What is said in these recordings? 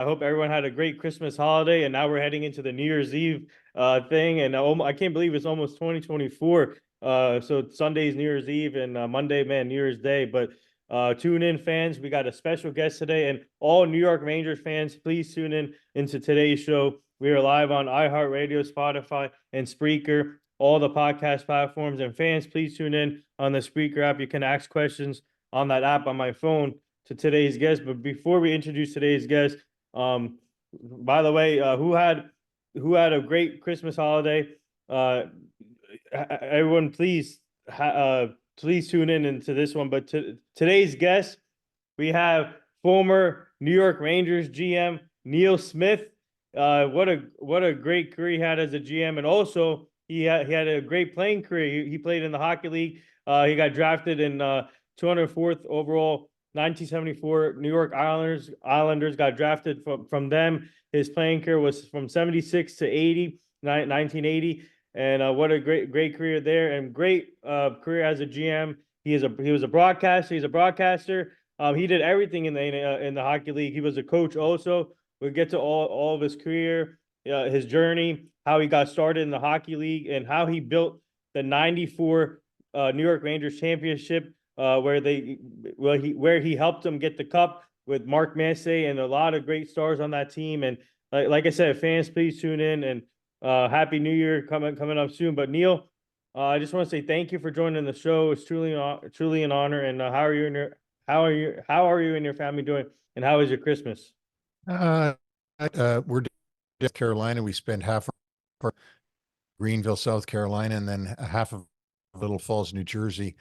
I hope everyone had a great Christmas holiday, and now we're heading into the New Year's Eve thing, and I can't believe it's almost 2024. So Sunday's New Year's Eve, and Monday, man, New Year's Day. But tune in, fans. We got a special guest today, and all New York Rangers fans, please tune in into today's show. We are live on iHeartRadio, Spotify, and Spreaker, all the podcast platforms. And fans, please tune in on the Spreaker app. You can ask questions on that app on my phone to today's guest. But before we introduce today's guest, by the way, who had a great Christmas holiday? Everyone, please tune in into this one. But today's guest, we have former New York Rangers GM Neil Smith. What a great career he had as a GM, and also he had a great playing career. He played in the hockey league. He got drafted in 204th overall. 1974 New York Islanders got drafted from them. His playing career was from 76 to 1980, and what a great career there, and great career as a GM. He was a broadcaster. He's a broadcaster. He did everything in the hockey league. He was a coach also. We'll get to all of his career, his journey, how he got started in the hockey league, and how he built the '94 New York Rangers championship. Where he helped them get the cup with Mark Messier and a lot of great stars on that team. And like I said, fans, please tune in, and Happy New Year coming up soon. But Neil, I just want to say thank you for joining the show. It's truly an honor. And how are you and your family doing? And how was your Christmas? We're in South Carolina. We spent half of Greenville, South Carolina, and then half of Little Falls, New Jersey.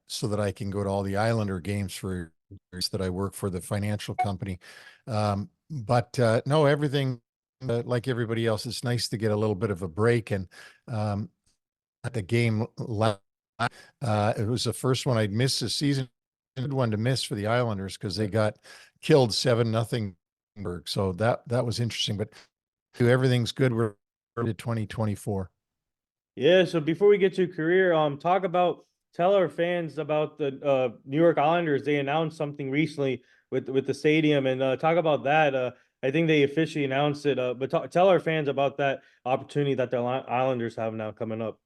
So that I can go to all the Islander games for years that I work for the financial company. But no, everything like everybody else, it's nice to get a little bit of a break. And at the game, it was the first one I'd missed this season. Good one to miss for the Islanders because they got killed 7-0. So that was interesting. But everything's good. We're to 2024. Yeah. So before we get to career, tell our fans about the New York Islanders. They announced something recently with the stadium, and talk about that. I think they officially announced it, but tell our fans about that opportunity that the Islanders have now coming up.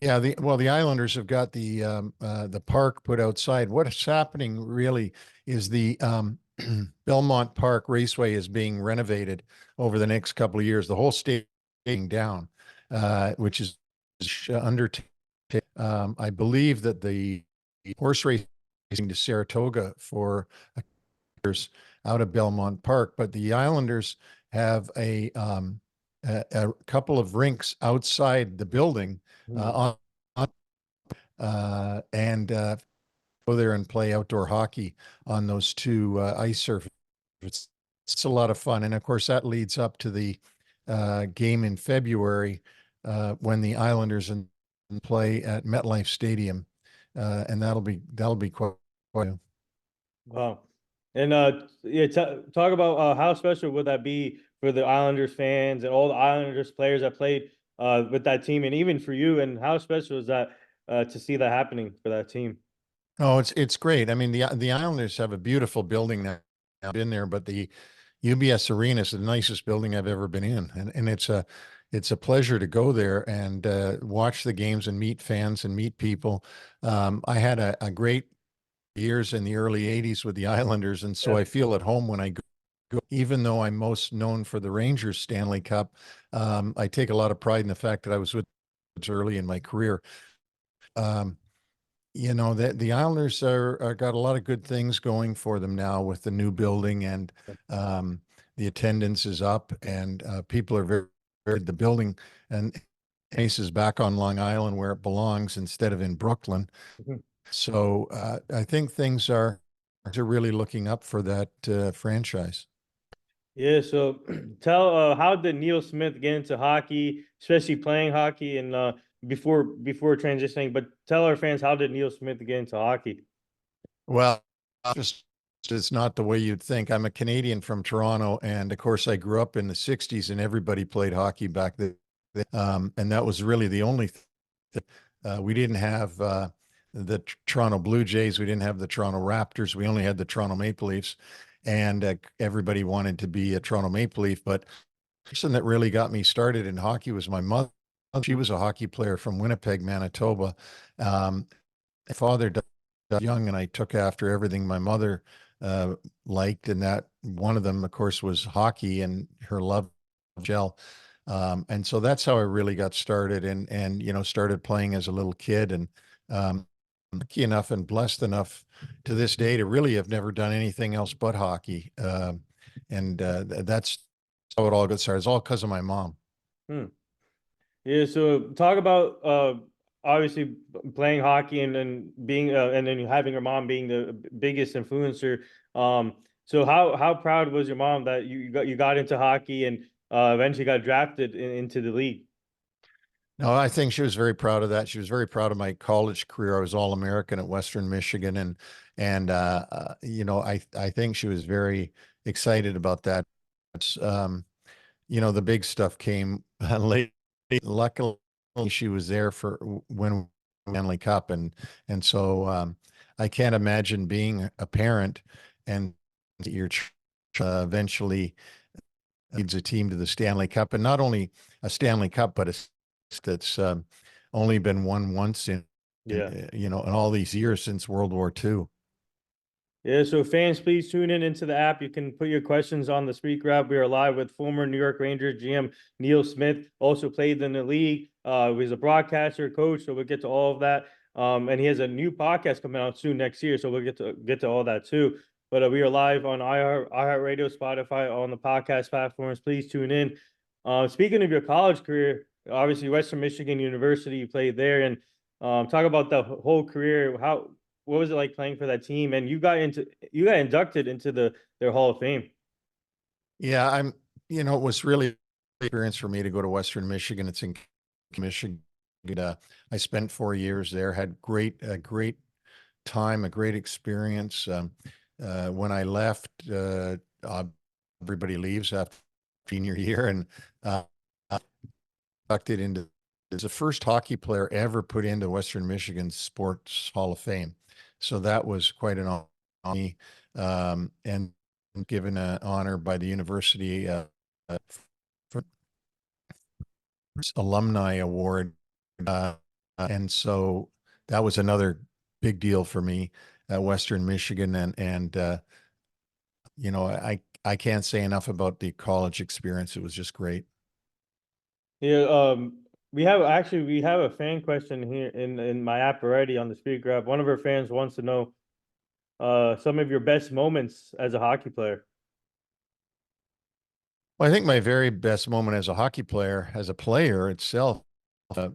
Yeah, the Islanders have got the park put outside. What's happening really is the Belmont Park Raceway is being renovated over the next couple of years. The whole stadium down, which is undertaken. I believe that the horse racing to Saratoga for years out of Belmont Park, but the Islanders have a couple of rinks outside the building and go there and play outdoor hockey on those two ice surfaces. It's a lot of fun, and of course that leads up to the game in February when the Islanders and play at MetLife Stadium, and that'll be quite. Wow. And yeah, talk about how special would that be for the Islanders fans and all the Islanders players that played with that team, and even for you, and how special is that to see that happening for that team? Oh, it's great. I mean, the Islanders have a beautiful building now. I've been there, but the UBS Arena is the nicest building I've ever been in, and it's a pleasure to go there and watch the games and meet fans and meet people. I had a great years in the early 80s with the Islanders, and so I feel at home when I go. Even though I'm most known for the Rangers Stanley Cup, I take a lot of pride in the fact that I was with early in my career. You know, the Islanders are got a lot of good things going for them now with the new building, and the attendance is up, and people are very the building, and Ace is back on Long Island where it belongs instead of in Brooklyn. So I think things are really looking up for that franchise. Yeah, so tell how did Neil Smith get into hockey, especially playing hockey, and before transitioning, but tell our fans, how did Neil Smith get into hockey? Well, just it's not the way you'd think. I'm a Canadian from Toronto, and of course I grew up in the 60s and everybody played hockey back then. And that was really the only thing. We didn't have the Toronto Blue Jays. We didn't have the Toronto Raptors. We only had the Toronto Maple Leafs. and everybody wanted to be a Toronto Maple Leaf. But the person that really got me started in hockey was my mother. She was a hockey player from Winnipeg, Manitoba. My father died young, and I took after everything my mother uh, liked, and that one of them, of course, was hockey and her love of gel. And so that's how I really got started, and started playing as a little kid, and lucky enough and blessed enough to this day to really have never done anything else but hockey. And that's how it all got started. It's all because of my mom. Hmm. Yeah, so talk about obviously playing hockey and then being and then having your mom being the biggest influencer. So how proud was your mom that you got into hockey and eventually got drafted into the league? No, I think she was very proud of that. She was very proud of my college career. I was All-American at Western Michigan, and I think she was very excited about that. Um, the big stuff came late. Luckily, she was there for when Stanley Cup, and so I can't imagine being a parent and your eventually leads a team to the Stanley Cup, and not only a Stanley Cup, but that's only been won once Yeah. in all these years since World War II. Yeah, so fans, please tune in into the app. You can put your questions on the speaker app. We are live with former New York Rangers GM Neil Smith. Also played in the league. He's a broadcaster, coach, so we'll get to all of that. And he has a new podcast coming out soon next year, so we'll get to all that too. But we are live on iHeartRadio, Spotify, on the podcast platforms. Please tune in. Speaking of your college career, obviously Western Michigan University, you played there, and talk about the whole career. What was it like playing for that team? And you got inducted into their Hall of Fame. Yeah, it was really an experience for me to go to Western Michigan. It's in Michigan. I spent 4 years there, had a great time, a great experience. When I left, everybody leaves after senior year, and uh, inducted into as the first hockey player ever put into Western Michigan Sports Hall of Fame. So that was quite an honor for me, and given an honor by the university for alumni award, and so that was another big deal for me at Western Michigan, and I can't say enough about the college experience. It was just great. Yeah, we have a fan question here in my app already on the speaker app. One of our fans wants to know some of your best moments as a hockey player. Well, I think my very best moment as a hockey player, as a player itself, uh,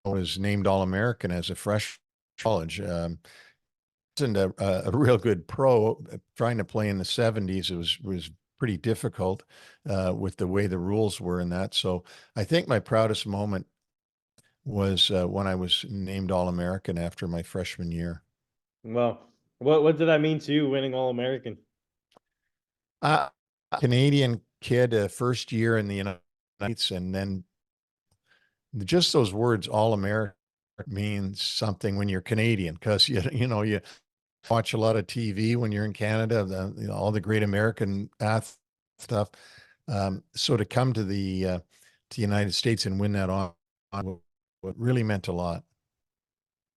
was named All-American as a fresh college. Wasn't a real good pro. Trying to play in the 70s, it was pretty difficult with the way the rules were in that. So I think my proudest moment was when I was named All-American after my freshman year. Well, what did that mean to you, winning All American? Uh, Canadian kid, first year in the United States, and then just those words, all American, means something when you're Canadian, because you watch a lot of TV when you're in Canada, all the great American stuff. So to come to the United States and win that on what really meant a lot.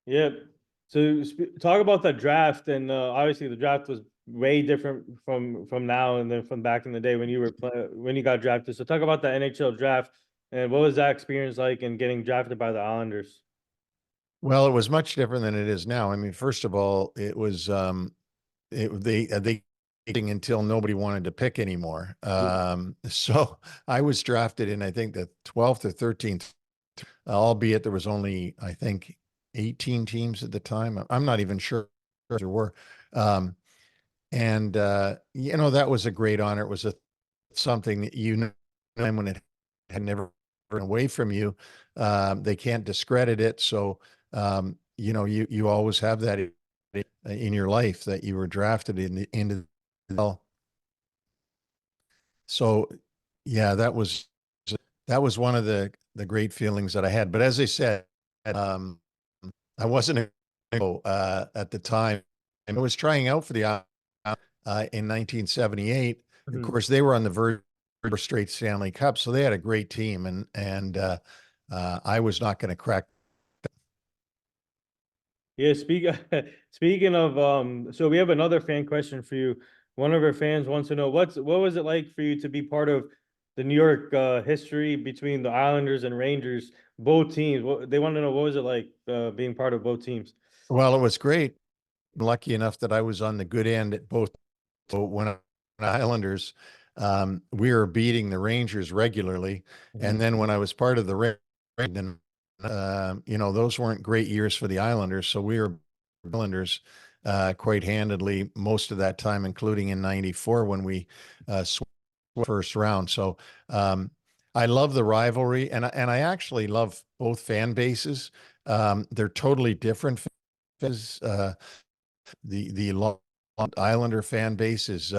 Yeah. So talk about the draft, and obviously the draft was way different from now and then from back in the day when when you got drafted. So talk about the NHL draft and what was that experience like in getting drafted by the Islanders? Well, it was much different than it is now. I mean, first of all, it was they until nobody wanted to pick anymore. So I was drafted in, I think, the 12th or 13th, albeit there was only, I think, 18 teams at the time. I'm not even sure there were. Um, and that was a great honor. It was something that when it had never been away from you, they can't discredit it. So you always have that in your life that you were drafted into the. So yeah, that was one of the great feelings that I had. But as I said, um, I wasn't at the time, and I was trying out for the in 1978. Of Mhm. course, they were on the verge of a straight Stanley Cup, so they had a great team, and I was not going to crack. Yeah, speaking of so we have another fan question for you. One of our fans wants to know what was it like for you to be part of the New York history between the Islanders and Rangers, both teams. They want to know what was it like being part of both teams. Well, it was great. I'm lucky enough that I was on the good end at both. So when Islanders, we were beating the Rangers regularly, and Mhm. then when I was part of the then those weren't great years for the Islanders, so we were Islanders quite handedly most of that time, including in '94 when we swept first round. So I love the rivalry, and I actually love both fan bases. They're totally different. The Long Islander fan base is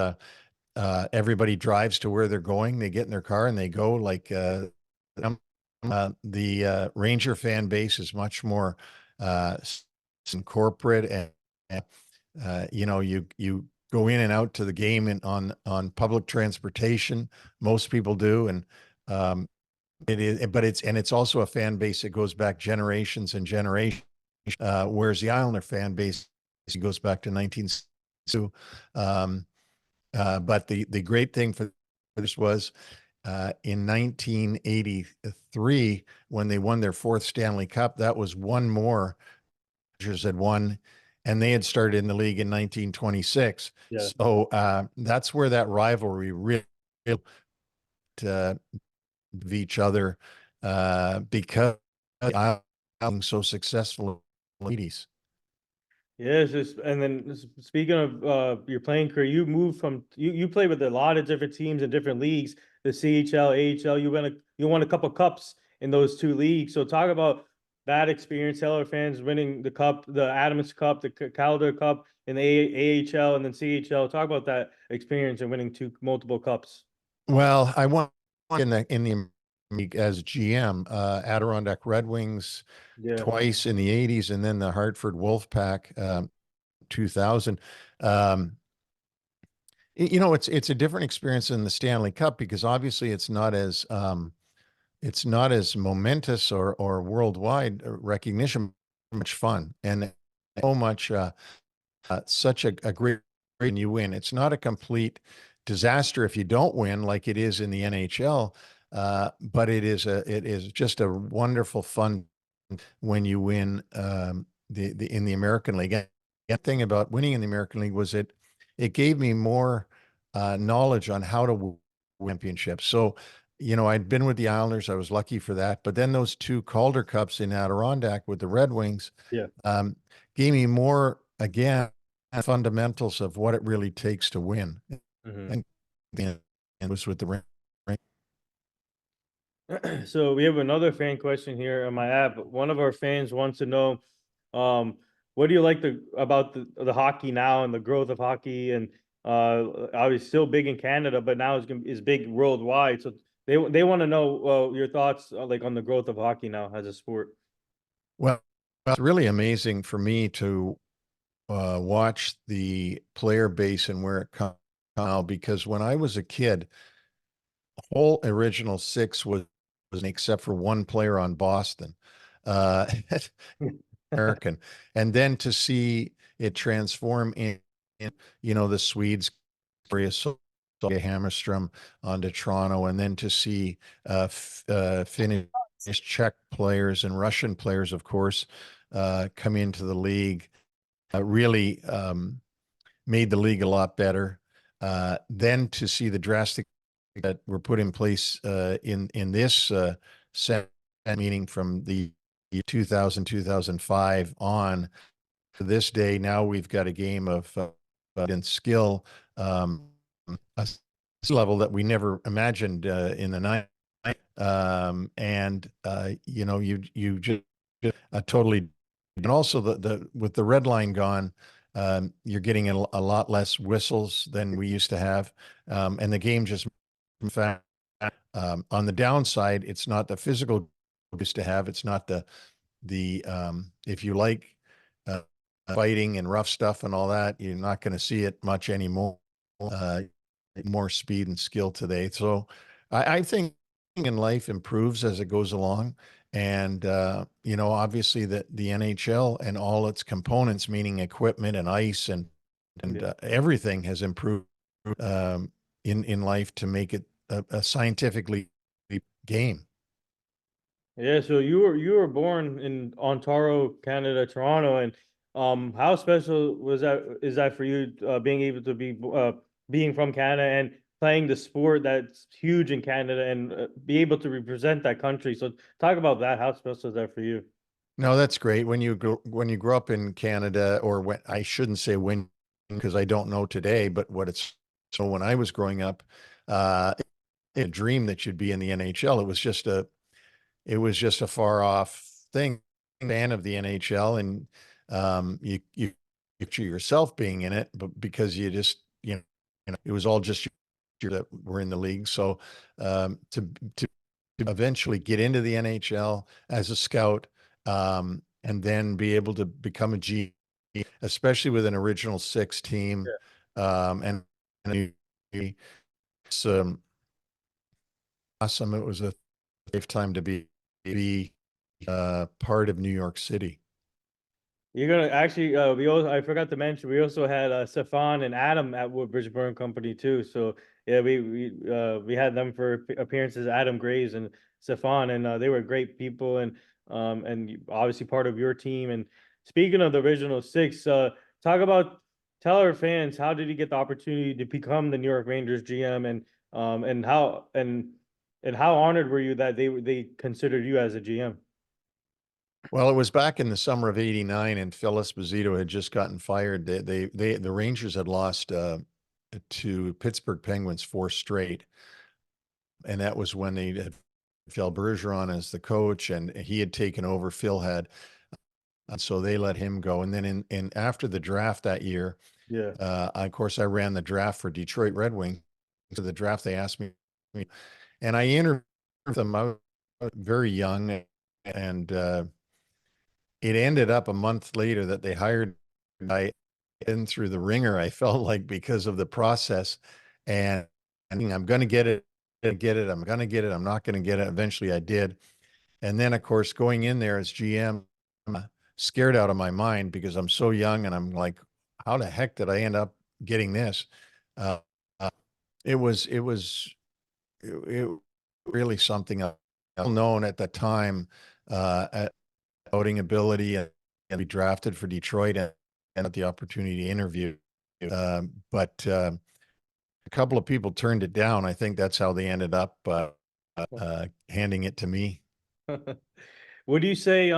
everybody drives to where they're going. They get in their car and they go. Like the Ranger fan base is much more uh, corporate, and you go in and out to the game on public transportation. Most people do, and it is, but it's also a fan base that goes back generations and generations. Whereas the Islander fan base goes back to 1962. Um, but the great thing for this was in 1983 when they won their fourth Stanley Cup. That was one more Rangers had won, and they had started in the league in 1926. Yeah. So that's where that rivalry really uh, of each other because I'm so successful in the 80s. Yeah, and then speaking of your playing career, you moved from you played with a lot of different teams in different leagues, the CHL, AHL. You won a couple cups in those two leagues. So talk about that experience, Heller fans winning the cup, the Adams Cup, the Calder Cup, in the AHL and then CHL. Talk about that experience and winning two multiple cups. Well, I won in the league as GM, Adirondack Red Wings Yeah. twice in the 80s, and then the Hartford Wolfpack 2000. Um, it's a different experience than the Stanley Cup because obviously it's not as momentous or worldwide recognition. Much fun and so much such a great and you win. It's not a complete disaster if you don't win like it is in the NHL, but it is just a wonderful fun when you win the in the American League. And the thing about winning in the American League was it gave me more knowledge on how to win championships. So, I'd been with the Islanders. I was lucky for that. But then those two Calder Cups in Adirondack with the Red Wings Yeah. um, gave me more, again, fundamentals of what it really takes to win. Mhm. And, and it was with the Red. So we have another fan question here on my app. One of our fans wants to know, um, what do you like about the hockey now and the growth of hockey and obviously still big in Canada, but now is big worldwide. So they want to know your thoughts like on the growth of hockey now as a sport. Well, it's really amazing for me to watch the player base and where it comes now because when I was a kid, the whole original six was except for one player on Boston, uh, American, and then to see it transform in the Swedes, Hammerstrom onto Toronto, and then to see Finnish, Czech players and Russian players, of course, come into the league, really made the league a lot better. Then to see the drastic that were put in place in this set meaning from the 2000 2005 on to this day. Now we've got a game of in skill, a level that we never imagined in the night. And you just totally, and also the with the red line gone, you're getting a lot less whistles than we used to have, and the game just, in fact, on the downside, it's not the physical we used to have. It's not the if you like uh, fighting and rough stuff and all that, you're not going to see it much anymore. uh, more speed and skill today. So I think in life improves as it goes along. And, obviously the NHL and all its components, meaning equipment and ice and Yeah. everything has improved um, in life to make it a scientifically game. Yeah, so you were born in Ontario, Canada, Toronto, and how special was that is that for you being able to be being from Canada and playing the sport that's huge in Canada and be able to represent that country. So talk about that. How special is that for you? No, that's great. When you grow up in Canada, or when I shouldn't say when, because I don't know today, but what it's so when I was growing up, uh, a dream that you'd be in the NHL. It was just a far off thing. Fan of the NHL, and you picture yourself being in it, but because it was all just you that were in the league. So to eventually get into the NHL as a scout, and then be able to become a G, especially with an original six team, and it's awesome. It was a lifetime to be part of New York City. You're gonna actually we also I forgot to mention we also had Stefan and Adam at Woodbridge Burn Company too. So yeah, we had them for appearances, Adam Graves and Stefan, and they were great people and obviously part of your team. And speaking of the original six, talk about tell our fans how did you get the opportunity to become the New York Rangers GM and how and how honored were you that they considered you as a GM? Well, it was back in the summer of '89, and Phil Esposito had just gotten fired. The Rangers had lost to Pittsburgh Penguins four straight, and that was when they had Phil Bergeron as the coach, and he had taken over. Phil had, and so they let him go. And then in after the draft that year, Yeah. of course, I ran the draft for Detroit Red Wing. So the draft, they asked me, and I interviewed them. I was very young, and it ended up a month later that they hired I in through the ringer. I felt like, because of the process, and I'm going to get it, get it. I'm going to get it. I'm not going to get it. Eventually, I did, and then of course going in there as GM, I'm scared out of my mind because I'm so young, and I'm like, how the heck did I end up getting this? Uh, uh, it was really something known at the time. At voting ability and be drafted for Detroit, and got the opportunity to interview. But a couple of people turned it down. I think that's how they ended up handing it to me. Would you say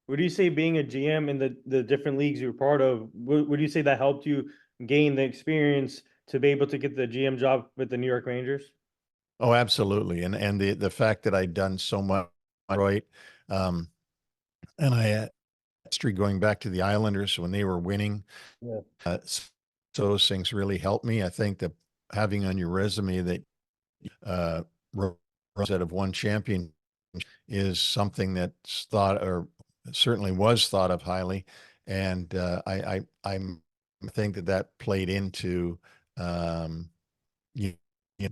would you say being a GM in the different leagues you're part of, would you say that helped you gain the experience to be able to get the GM job with the New York Rangers? Oh, absolutely. And the fact that I'd done so much right, um, and I had history going back to the Islanders when they were winning. Yeah. So those things really helped me. I think that having on your resume that uh, that have won champion is something that's thought, or certainly was thought of highly, and I think that played into um, you, you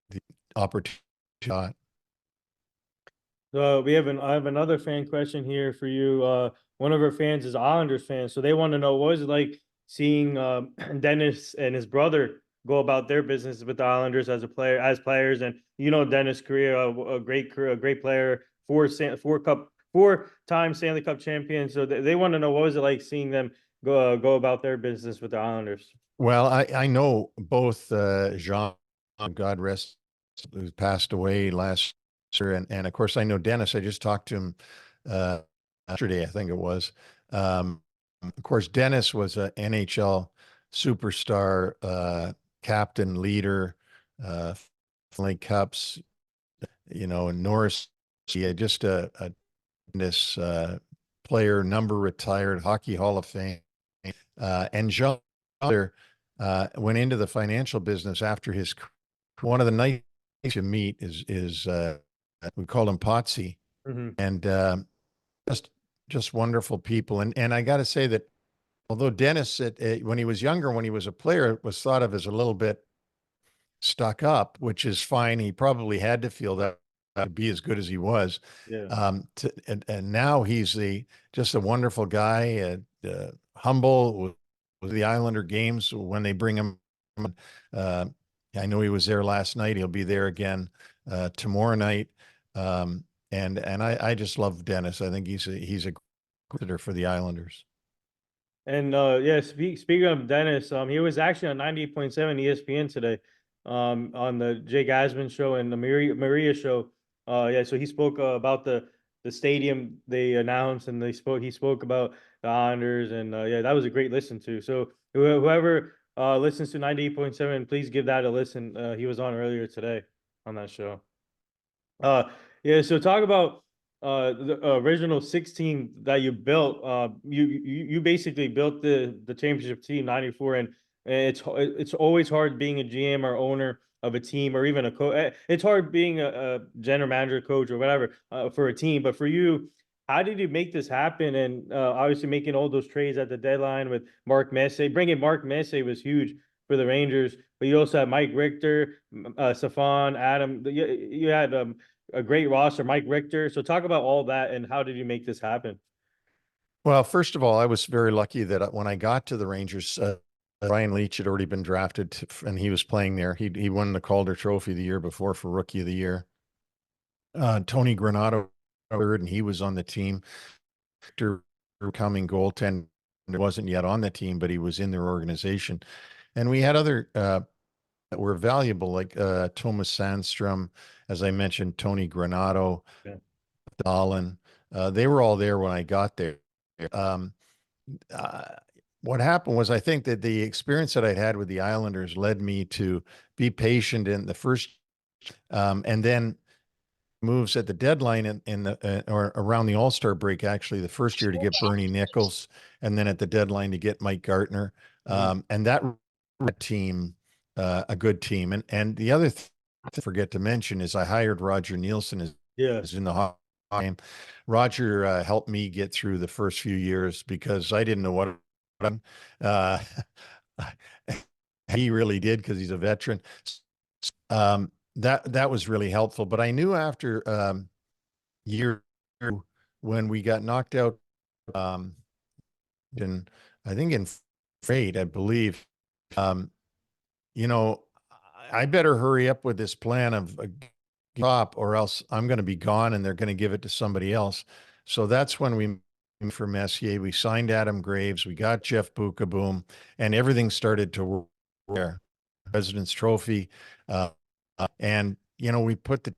the opportunity. So I have another fan question here for you. One of our fans is Islanders fan, so they want to know what was it like seeing Dennis and his brother go about their business with the Islanders as a player, as players, and Dennis Correa, a great player, four-time Stanley Cup champion. So they want to know what was it like seeing them go about their business with the Islanders. Well, I know both Jean, God rest, who passed away last year, and of course I know Dennis. I just talked to him uh, yesterday, I think it was. Of course, Dennis was an NHL superstar, captain, leader, uh, Stanley Cups, and Norris. Yeah, just a this player, number retired, Hockey Hall of Fame. And Jean went into the financial business after his. One of the nice to meet is we called him Potsy, Hmm. and just wonderful people. And I got to say that although Dennis, when he was younger, when he was a player, was thought of as a little bit stuck up, which is fine. He probably had to feel that to be as good as he was. Yeah. And now he's just a wonderful guy, humble with the Islander games when they bring him. Uh, I know he was there last night. He'll be there again tomorrow night. And I just love Dennis. I think he's a cricketer for the Islanders. And yeah, speaking of Dennis, he was actually on 98.7 ESPN today, on the Jake Asman show and the Maria show. Yeah, so he spoke about the stadium they announced, and he spoke about the Islanders, and yeah, that was a great listen to. So whoever listens to 98.7, please give that a listen. He was on earlier today on that show. Uh, yeah. So talk about the original 16 that you built. You basically built the championship team '94, and it's always hard being a GM or owner of a team, or even a coach. It's hard being a general manager, coach, or whatever for a team. But for you, how did you make this happen? And obviously making all those trades at the deadline with Mark Messier. Bringing Mark Messier was huge for the Rangers, but you also had Mike Richter, Safon, Adam. You had a great roster, Mike Richter. So talk about all that and how did you make this happen? Well, first of all, I was very lucky that when I got to the Rangers, Ryan Leach had already been drafted and he was playing there. He won the Calder Trophy the year before for Rookie of the Year. Tony Granato third, and he was on the team. Victor coming goaltender wasn't yet on the team, but he was in their organization. And we had other that were valuable, like Thomas Sandstrom, as I mentioned, Tony Granato, Yeah. Dahlin. They were all there when I got there. Um, uh, what happened was I think that the experience that I'd had with the Islanders led me to be patient in the first, and then moves at the deadline in the or around the All-Star break, actually the first year to get Bernie Nichols, and then at the deadline to get Mike Gartner, and that team, a good team. And the other thing I forget to mention is I hired Roger Nielsen as in the Hall of Fame. Roger helped me get through the first few years because I didn't know what uh, he really did because he's a veteran. That was really helpful. But I knew after year when we got knocked out, in I think in freight, I believe, um, you know, I better hurry up with this plan of a top, or else I'm going to be gone and they're going to give it to somebody else. So that's when we for Messier, we signed Adam Graves, we got Jeff Bukaboom, and everything started to work there. President's Trophy, and we put the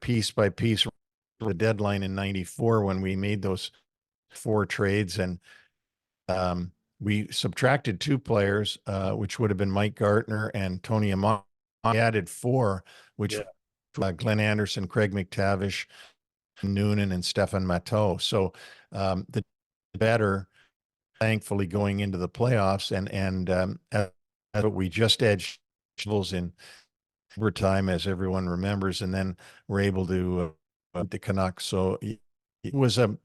piece by piece the deadline in '94 when we made those 4 trades, and we subtracted 2 players, which would have been Mike Gartner and Tony Amon. I added 4, which Glenn Anderson, Craig McTavish, Noonan, and Stefan Matteau. So the better, thankfully, going into the playoffs, and we just edged in overtime, as everyone remembers, and then we're able to the Canucks. So it was a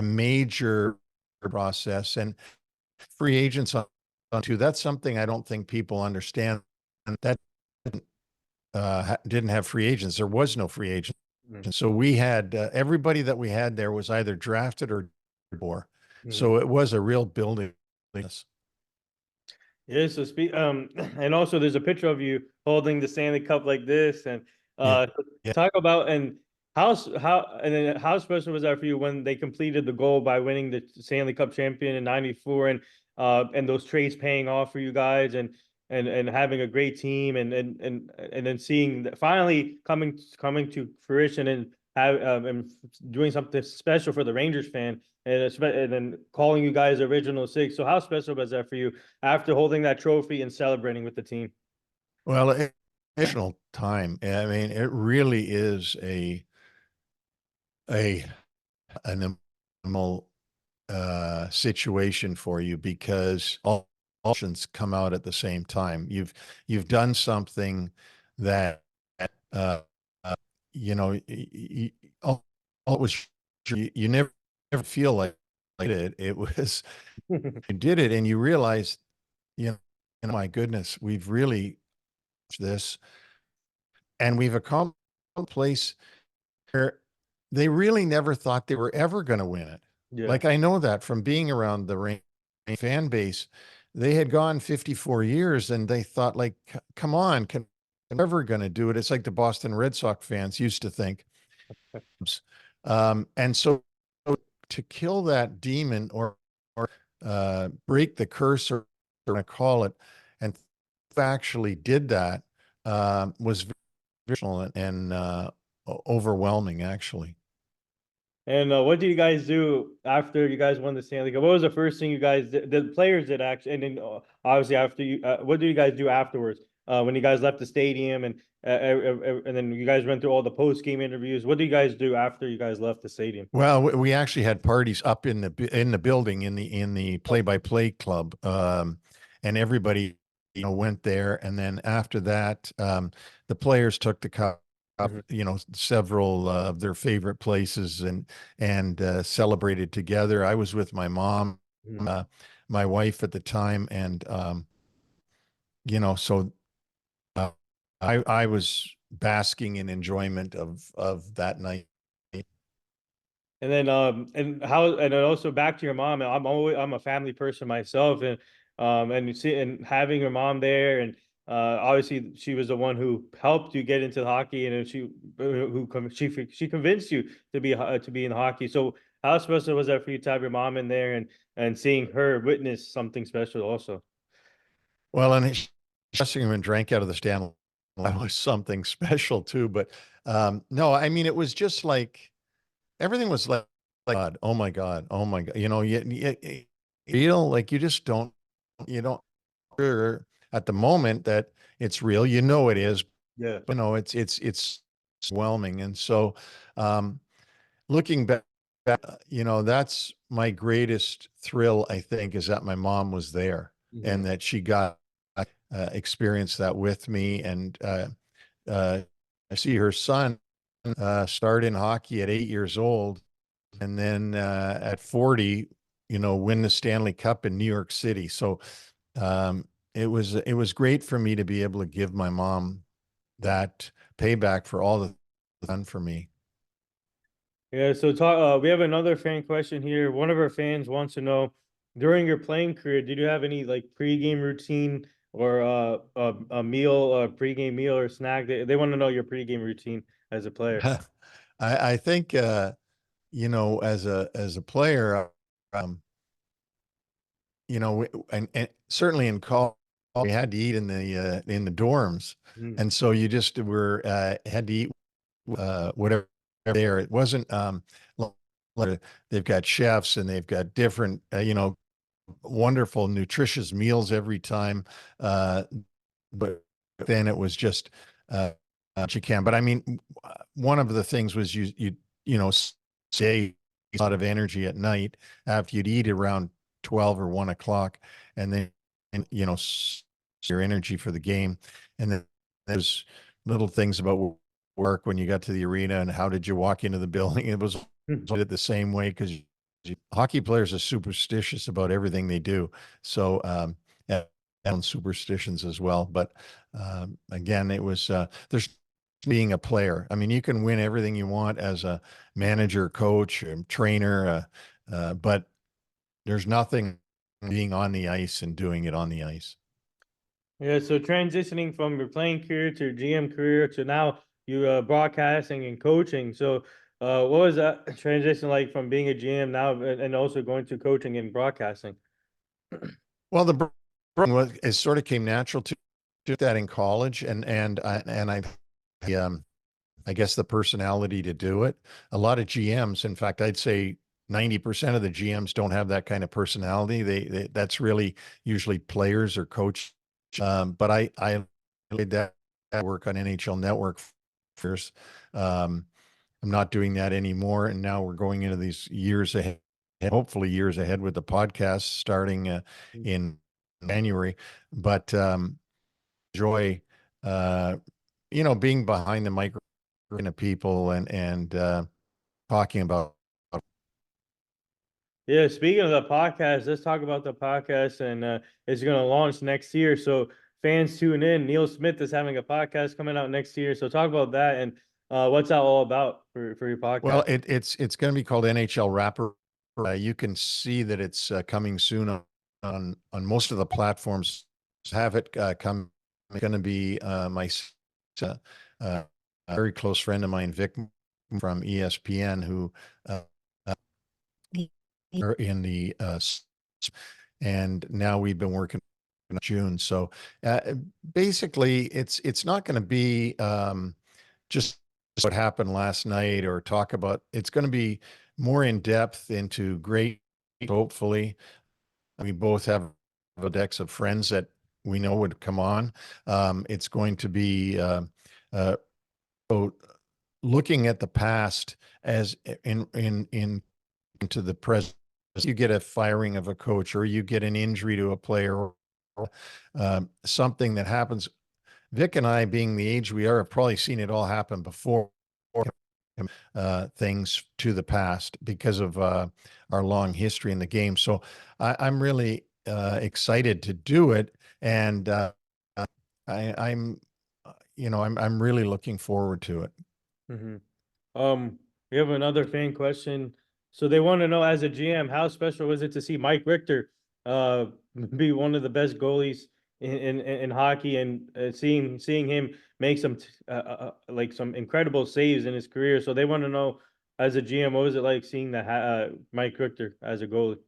major process, and free agents on too. That's something I don't think people understand. And that didn't have free agents. There was no free agent. So we had everybody that we had there was either drafted or. So it was a real building. Yeah, so and also there's a picture of you holding the Stanley Cup like this, and talk about and how special was that for you when they completed the goal by winning the Stanley Cup champion in '94, and those trades paying off for you guys, and having a great team, and then seeing that finally coming to fruition, and and doing something special for the Rangers fan, and then calling you guys original 6. So how special was that for you after holding that trophy and celebrating with the team? Well, additional time. I mean, it really is an animal situation for you, because all options come out at the same time. You've done something that uh, you know you, you, you never feel like it was, you did it and you realize, my goodness, we've really this, and we've accomplished a place where they really never thought they were ever going to win it. Yeah. Like I know that from being around the Rain fan base, they had gone 54 years and they thought like, come on, can ever going to do it? It's like the Boston Red Sox fans used to think. And so to kill that demon or break the curse or I call it, and actually did that, was very emotional and overwhelming actually. And what did you guys do after you guys won the Stanley Cup? What was the first thing you guys did, the players did actually, and then obviously after you, what did you guys do afterwards? When you guys left the stadium and then you guys went through all the post game interviews. What did you guys do after you guys left the stadium? Well, we actually had parties up in the building in the play-by-play club, and everybody went there. And then after that, the players took the cup, Mhm. several of their favorite places and celebrated together. I was with my mom, Mhm. my wife at the time, and so uh, I was basking in enjoyment of that night. And then and how and then also back to your mom. I'm a family person myself, and you see and having your mom there, and obviously she was the one who helped you get into hockey, and then she convinced you to be in hockey. So how special was that for you to have your mom in there and seeing her witness something special also? Well, and dressing room and drank out of the Stanley. That was something special too. But no, I mean, it was just like everything was like God, oh my God, oh my God. You feel like you don't sure at the moment that it's real. You know it is, Yeah. but no, it's overwhelming. And so looking back, that's my greatest thrill, I think, is that my mom was there Mhm. and that she got experience that with me. And uh, I see her son start in hockey at 8 years old, and then at 40, win the Stanley Cup in New York City. So it was great for me to be able to give my mom that payback for all the done for me. Yeah, so we have another fan question here. One of our fans wants to know, during your playing career, did you have any like pregame routine or a meal, a pregame meal or snack? They want to know your pregame routine as a player. I think as a player, and certainly in college, we had to eat in the dorms, Mm. and so you just were had to eat whatever there. It wasn't they've got chefs and they've got different wonderful nutritious meals every time, but then it was just what you can. But I mean, one of the things was say a lot of energy at night after you'd eat around 12 or 1 o'clock, and then your energy for the game. And then there's little things about work when you got to the arena and how did you walk into the building. It was did it the same way because hockey players are superstitious about everything they do. So and superstitions as well. But again, it was there's being a player. I mean, you can win everything you want as a manager, coach, trainer, but there's nothing being on the ice and doing it on the ice. Yeah, so transitioning from your playing career to your GM career to now you broadcasting and coaching. So what was that transition like from being a GM now and also going to coaching and broadcasting? Well, the was it sort of came natural to do that in college, and I guess the personality to do it. A lot of GMs, in fact, I'd say 90% of the GMs don't have that kind of personality. That's really usually players or coach. But I did that work on NHL Network first. Um, I'm not doing that anymore, and now we're going into these years ahead, hopefully years ahead with the podcast starting in January. But enjoy, uh, being behind the microphone of people and talking about Yeah, speaking of the podcast, let's talk about the podcast, and it's going to launch next year. So fans tune in. Neil Smith is having a podcast coming out next year. So talk about that and what's that all about for your Well, podcast? it's going to be called NHL Rapper. You can see that it's coming soon on most of the platforms. Have it come. It's going to be uh, uh, a very close friend of mine, Vic from ESPN, who uh, are in the and now we've been working in June. So basically, it's not going to be just what happened last night or talk about. It's going to be more in depth into great. Hopefully, we both have a decks of friends that we know would come on. It's going to be uh, about looking at the past as in into the present. You get a firing of a coach, or you get an injury to a player, or something that happens. Vic and I, being the age we are, have probably seen it all happen before. Things to the past because of our long history in the game. So I'm really excited to do it, and I'm, I'm really looking forward to it. Hmm. We have another fan question. So they want to know, as a GM, how special was it to see Mike Richter uh be one of the best goalies in hockey, and seeing him make some like some incredible saves in his career. So they want to know, as a GM, what was it like seeing that Mike Richter as a goalie?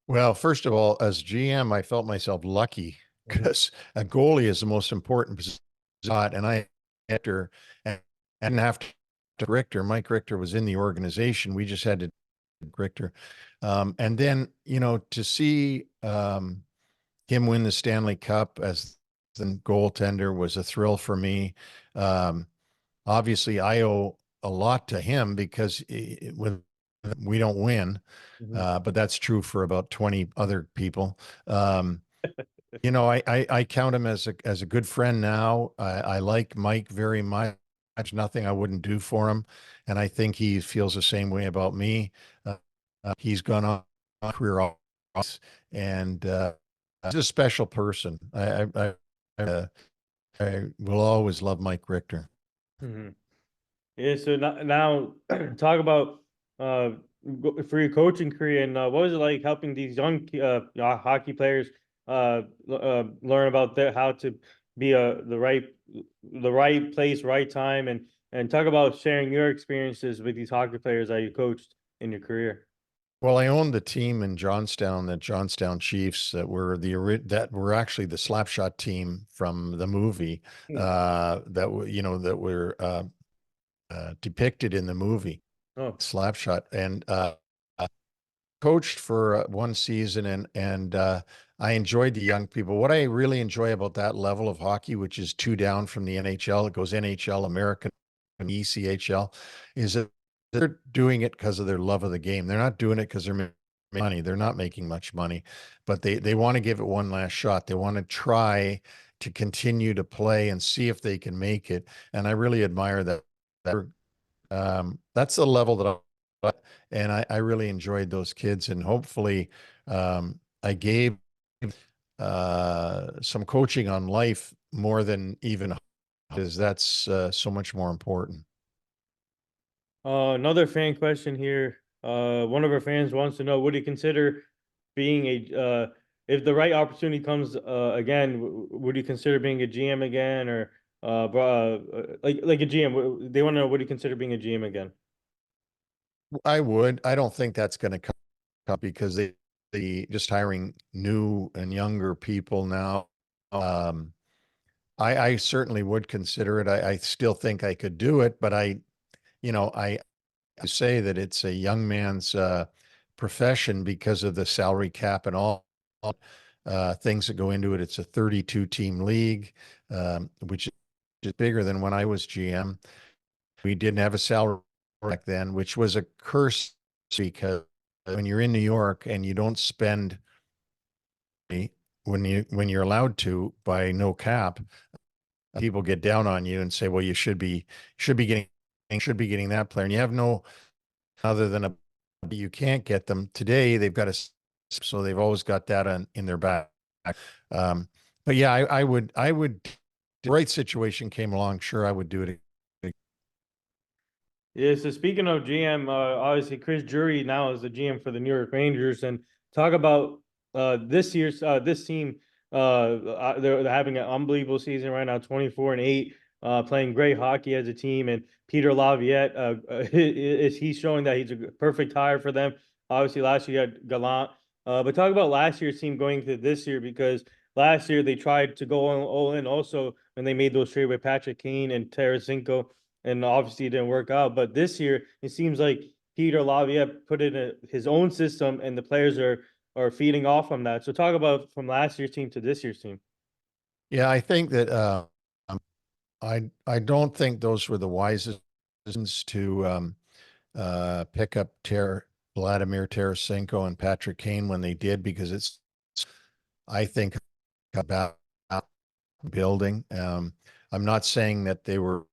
Well, first of all, as GM, I felt myself lucky Hmm. because a goalie is the most important position. And after, and I didn't have to Richter. Mike Richter was in the organization. We just had to Richter. And then, to see him win the Stanley Cup as the goaltender was a thrill for me. Um, Obviously, I owe a lot to him because when we don't win, Hmm. but that's true for about 20 other people. Um, I count him as a good friend now. I like Mike very much. There's nothing I wouldn't do for him, and I think he feels the same way about me. Uh, he's gone on a career off, and he's a special person. I will always love Mike Richter. Hmm. Yeah, so now talk about uh for your coaching career, and what was it like helping these young hockey players learn about how to be the right place, right time, and talk about sharing your experiences with these hockey players that you coached in your career. Well, I owned the team in Johnstown, the Johnstown Chiefs, that were actually the Slapshot team from the movie Hmm. that were depicted in the movie Oh. Slapshot, and coached for one season, and I enjoyed the young people. What I really enjoy about that level of hockey, which is two down from the NHL, it goes NHL, American, and ECHL, is that they're doing it because of their love of the game. They're not doing it because they're making money. They're not making much money, but they want to give it one last shot. They want to try to continue to play and see if they can make it. And I really admire that. That's the level that and I really enjoyed those kids, and hopefully I gave some coaching on life more than even because that's so much more important. Another fan question here. One of our fans wants to know, would you consider being if the right opportunity comes again, would you consider being a GM again, or like a GM? They want to know, would you consider being a GM again? I would. I don't think that's going to come up because they just hiring new and younger people now. Um, I certainly would consider it. I still think I could do it, but I say that it's a young man's profession because of the salary cap and all things that go into it. It's a 32 team league, which is bigger than when I was GM. We didn't have a salary back then, which was a curse because when you're in New York and you don't spend when you're allowed to by no cap, people get down on you and say, well, you should be getting that player, and you have no other than a you can't get them today. They've got so they've always got that in their back. Um, but yeah, I would, the right situation came along, sure, I would do it. Yeah, so speaking of GM, obviously Chris Drury now is the GM for the New York Rangers, and talk about this year's this team. They're having an unbelievable season right now, 24-8, playing great hockey as a team. And Peter Laviolette, is he's showing that he's a perfect hire for them. Obviously, last year you had Gallant, but talk about last year's team going to this year, because last year they tried to go all in also when they made those trade with Patrick Kane and Tarasenko, and obviously it didn't work out. But this year, it seems like Peter Laviolette put in his own system, and the players are feeding off from that. So talk about from last year's team to this year's team. Yeah, I think that um, I don't think those were the wisest decisions to pick up Vladimir Tarasenko and Patrick Kane when they did, because I think about building. I'm not saying that they were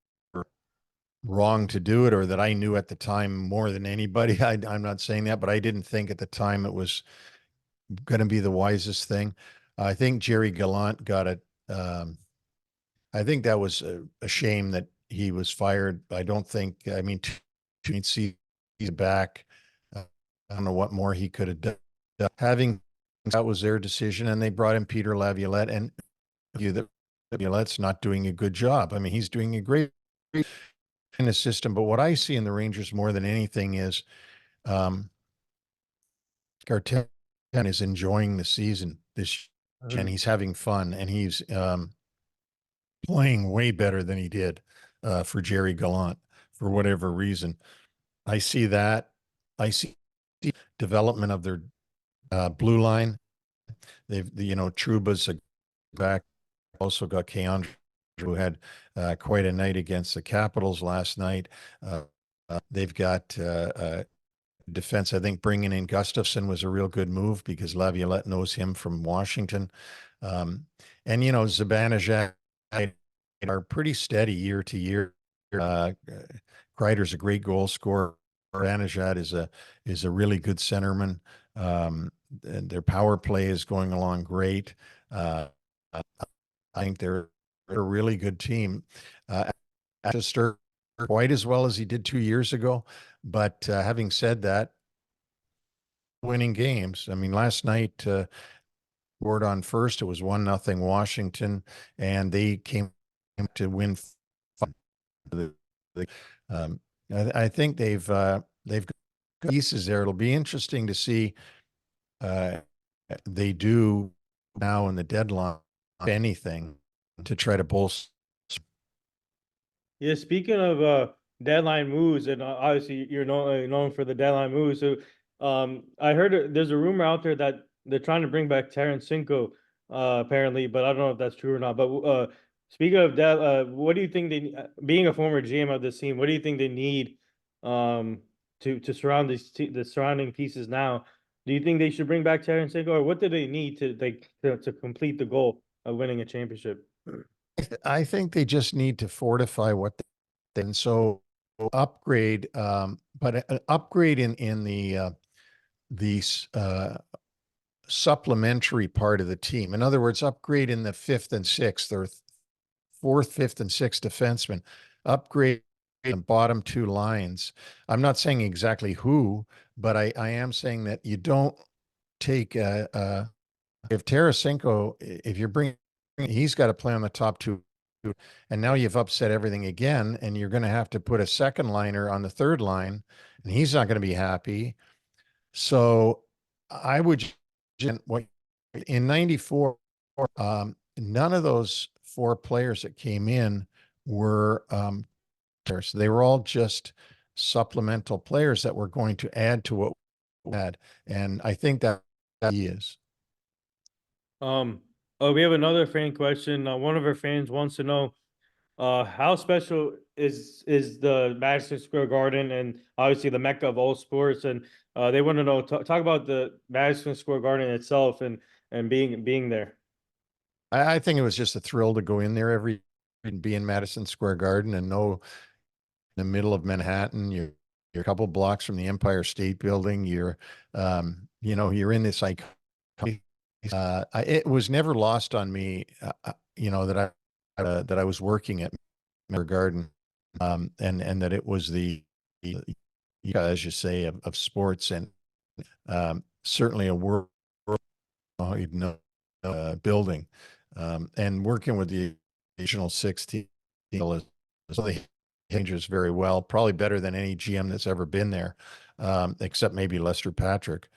wrong to do it, or that I knew at the time more than anybody. I'm not saying that, but I didn't think at the time it was going to be the wisest thing. I think Jerry Gallant got it. I think that was a shame that he was fired. I don't think, I mean, to see he's back. I don't know what more he could have done. Having that was their decision, and they brought in Peter Laviolette, and you that Laviolette's not doing a good job. I mean, he's doing a great in the system, but what I see in the Rangers more than anything is um, Garten is enjoying the season this, and he's having fun, and he's playing way better than he did for Jerry Gallant for whatever reason. I see that. I see the development of their blue line. Trouba's back. Also got Keandre, who had quite a night against the Capitals last night. They've got defense. I think bringing in Gustafson was a real good move, because Laviolette knows him from Washington. And, Zibanejad are pretty steady year to year. Kreider's a great goal scorer. Zibanejad is a really good centerman. And their power play is going along great. I think they're a really good team. Stir quite as well as he did 2 years ago. But having said that, winning games. I mean, last night, scored on first. It was 1-0 Washington, and they came to win. I think they've got pieces there. It'll be interesting to see they do now in the deadline, if anything, to try to bolster. Yeah, speaking of deadline moves, and obviously you're known for the deadline moves. So I heard there's a rumor out there that they're trying to bring back Tarasenko, apparently, but I don't know if that's true or not. But speaking of that, what do you think being a former GM of this team, what do you think they need to surround the surrounding pieces now? Do you think they should bring back Tarasenko, or what do they need to complete the goal of winning a championship? I think they just need to fortify what they, and so upgrade, but an upgrade in the supplementary part of the team. In other words, upgrade in the fifth and sixth, or fourth, fifth, and sixth defenseman. Upgrade the bottom two lines. I'm not saying exactly who, but I am saying that you don't take if Tarasenko, if you're bringing, he's got to play on the top two, and now you've upset everything again, and you're going to have to put a second liner on the third line, and he's not going to be happy. So I would, what in '94, none of those four players that came in were they were all just supplemental players that were going to add to what we had, and I think that he is. Oh, we have another fan question. One of our fans wants to know, how special is the Madison Square Garden, and obviously the mecca of all sports, and they want to know, talk about the Madison Square Garden itself, and being there. I think it was just a thrill to go in there and be in Madison Square Garden and know in the middle of Manhattan, you're a couple blocks from the Empire State Building. You're in this iconic. It was never lost on me, that I was working at Miller Garden, and that it was as you say, of sports, and certainly a world, building, and working with the Regional 16 so the Rangers very well, probably better than any GM that's ever been there, except maybe Lester Patrick.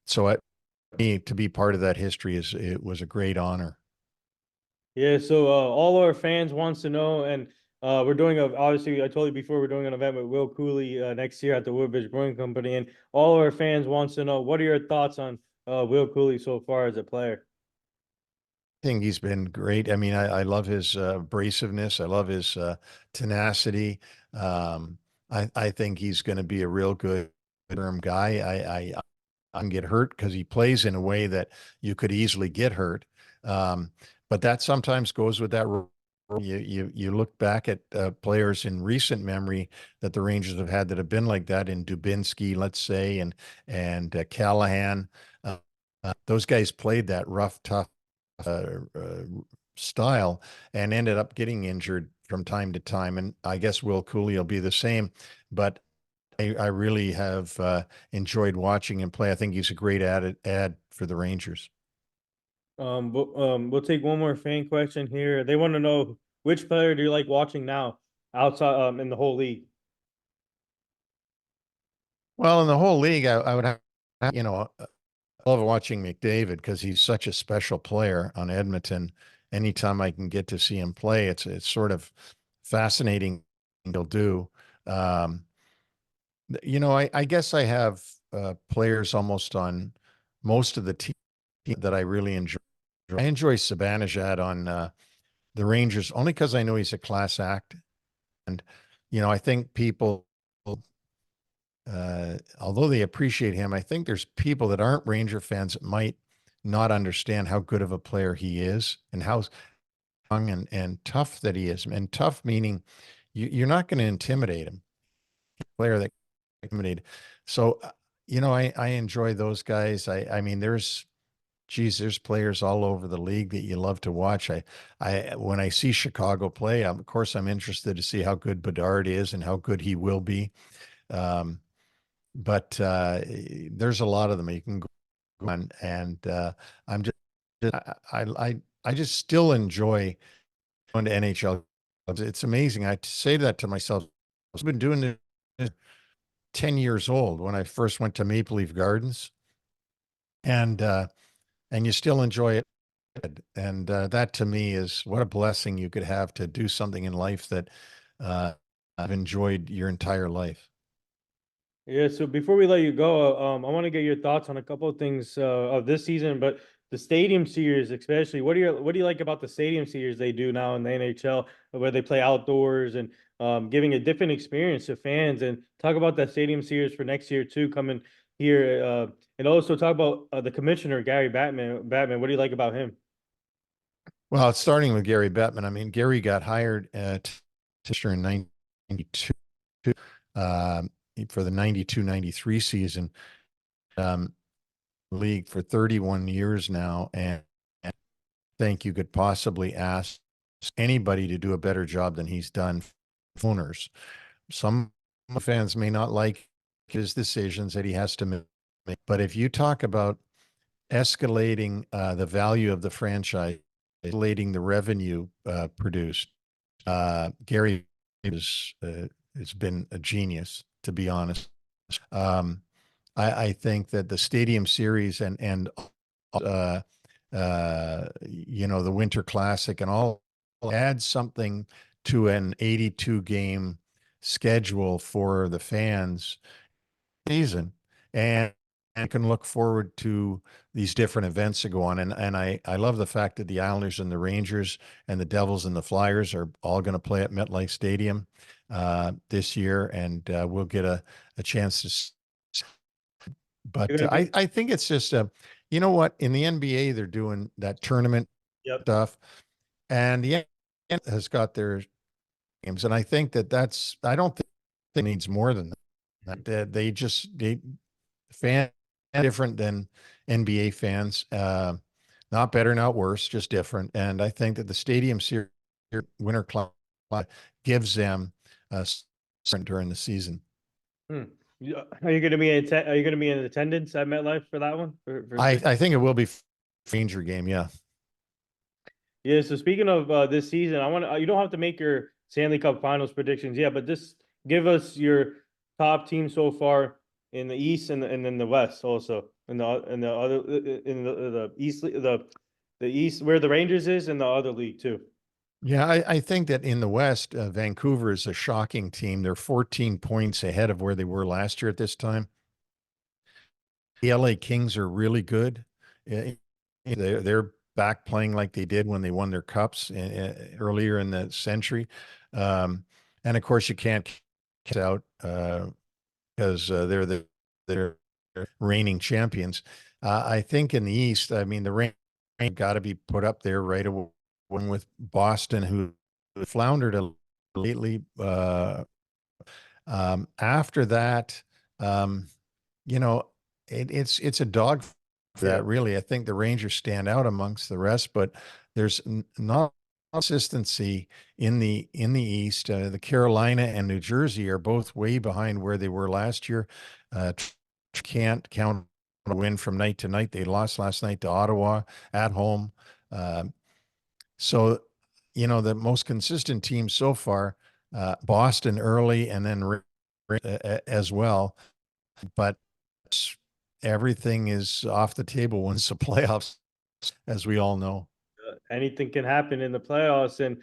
So me to be part of that history it was a great honor. Yeah, so all our fans wants to know, and we're doing obviously I told you before we're doing an event with Will Cooley next year at the Woodbridge Brewing Company, and all our fans wants to know what are your thoughts on Will Cooley so far as a player? I think he's been great. I mean, I love his abrasiveness. I love his tenacity. I think he's going to be a real good term guy. I can get hurt because he plays in a way that you could easily get hurt. But that sometimes goes with that. You look back at players in recent memory that the Rangers have had that have been like that, in Dubinsky, let's say, and Callahan. Those guys played that rough, tough style and ended up getting injured from time to time. And I guess Will Cooley will be the same, but I really have enjoyed watching him play. I think he's a great add for the Rangers. We'll take one more fan question here. They want to know which player do you like watching now outside in the whole league? Well, in the whole league, I would have, I love watching McDavid because he's such a special player on Edmonton. Anytime I can get to see him play, it's sort of fascinating. He'll do. Um, I guess I have players almost on most of the team that I really enjoy. I enjoy Sabanajad on the Rangers only because I know he's a class act, and I think people, although they appreciate him, I think there's people that aren't Ranger fans that might not understand how good of a player he is and how strong and tough that he is. And tough meaning you're not going to intimidate him. Player that intimidate. So, I enjoy those guys. I mean, there's players all over the league that you love to watch. When I see Chicago play, of course, I'm interested to see how good Bedard is and how good he will be. But there's a lot of them you can go on, and I'm just I just still enjoy going to NHL clubs. It's amazing. I say that to myself. I've been doing this 10 years old when I first went to Maple Leaf Gardens, and you still enjoy it. And that to me is what a blessing you could have to do something in life that I've enjoyed your entire life. Yeah, so before we let you go, I want to get your thoughts on a couple of things of this season, but the stadium series especially. What do you like about the stadium series they do now in the NHL, where they play outdoors and giving a different experience to fans? And talk about that stadium series for next year too, coming here, and also talk about the commissioner Gary Batman. Batman, what do you like about him? Well, it's starting with Gary Bettman. I mean, Gary got hired at in 92 for the 92-93 season. League for 31 years now, and I think you could possibly ask anybody to do a better job than he's done. Owners, some fans may not like his decisions that he has to make, but if you talk about escalating the value of the franchise, escalating the revenue produced, Gary has been a genius, to be honest. I think that the Stadium Series and the Winter Classic and all add something to an 82 game schedule for the fans season, and can look forward to these different events that go on. And I love the fact that the Islanders and the Rangers and the Devils and the Flyers are all going to play at MetLife Stadium this year, and we'll get a chance to. You're But gonna be. I think it's just you know what, in the NBA they're doing that tournament Yep. stuff, and the NBA has got their games, and I think I don't think it needs more than that. They fan different than NBA fans. Not better, not worse, just different. And I think that the Stadium Series Winter Club gives them during the season. Are you going to be are you going to be in attendance at MetLife for that one? I think it will be Ranger game. Yeah. Yeah. So speaking of this season, I want to, you don't have to make your Stanley Cup Finals predictions yet, but just give us your top team so far in the East and then the West also in the other in the East the East where the Rangers is and the other league too. Yeah, I think that in the West, Vancouver is a shocking team. They're 14 points ahead of where they were last year at this time. The LA Kings are really good. They're back playing like they did when they won their cups earlier in the century. And of course, you can't count out because they're reigning champions. I think in the East, I mean, the Rangers got to be put up there right away with Boston, who floundered lately. After that, you know, it's a dog for that, really. I think the Rangers stand out amongst the rest, but there's not consistency in the East. The Carolina and New Jersey are both way behind where they were last year. Can't count on a win from night to night. They lost last night to Ottawa at home. So, the most consistent team so far, Boston early and then as well. But everything is off the table once the playoffs, as we all know. Anything can happen in the playoffs. And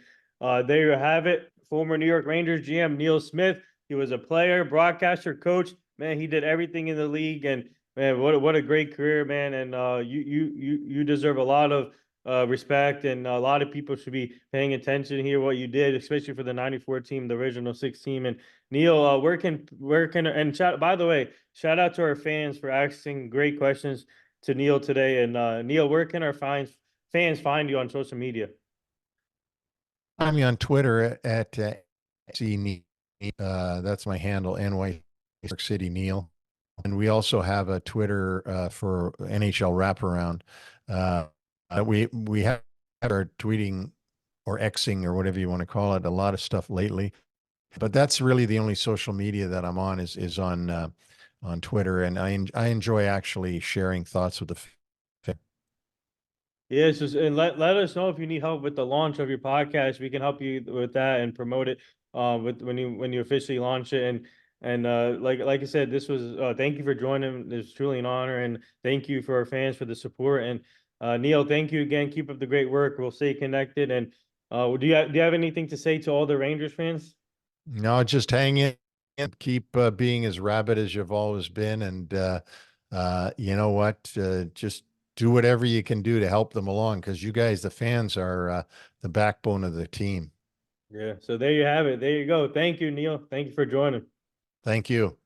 there you have it. Former New York Rangers GM Neil Smith. He was a player, broadcaster, coach. Man, he did everything in the league. And man, what a great career, man. And you deserve a lot of respect, and a lot of people should be paying attention here what you did, especially for the '94 team, the original 6 team. And Neil, where can and by the way, shout out to our fans for asking great questions to Neil today. And Neil, where can our fans find you on social media? I'm on Twitter at C. That's my handle, NY New York City Neil. And we also have a Twitter for NHL Wraparound. We have our tweeting or Xing or whatever you want to call it, a lot of stuff lately. But that's really the only social media that I'm on is on Twitter, and I enjoy actually sharing thoughts with the. Yeah, and let us know if you need help with the launch of your podcast. We can help you with that and promote it with when you officially launch it. And like I said, this was thank you for joining. It's truly an honor, and thank you for our fans for the support. And Neil, thank you again. Keep up the great work. We'll stay connected. And do you have anything to say to all the Rangers fans? No, just hang in and keep being as rabid as you've always been, and you know what? Just do whatever you can do to help them along, because you guys, the fans, are the backbone of the team. Yeah. So there you have it. There you go. Thank you, Neil. Thank you for joining. Thank you.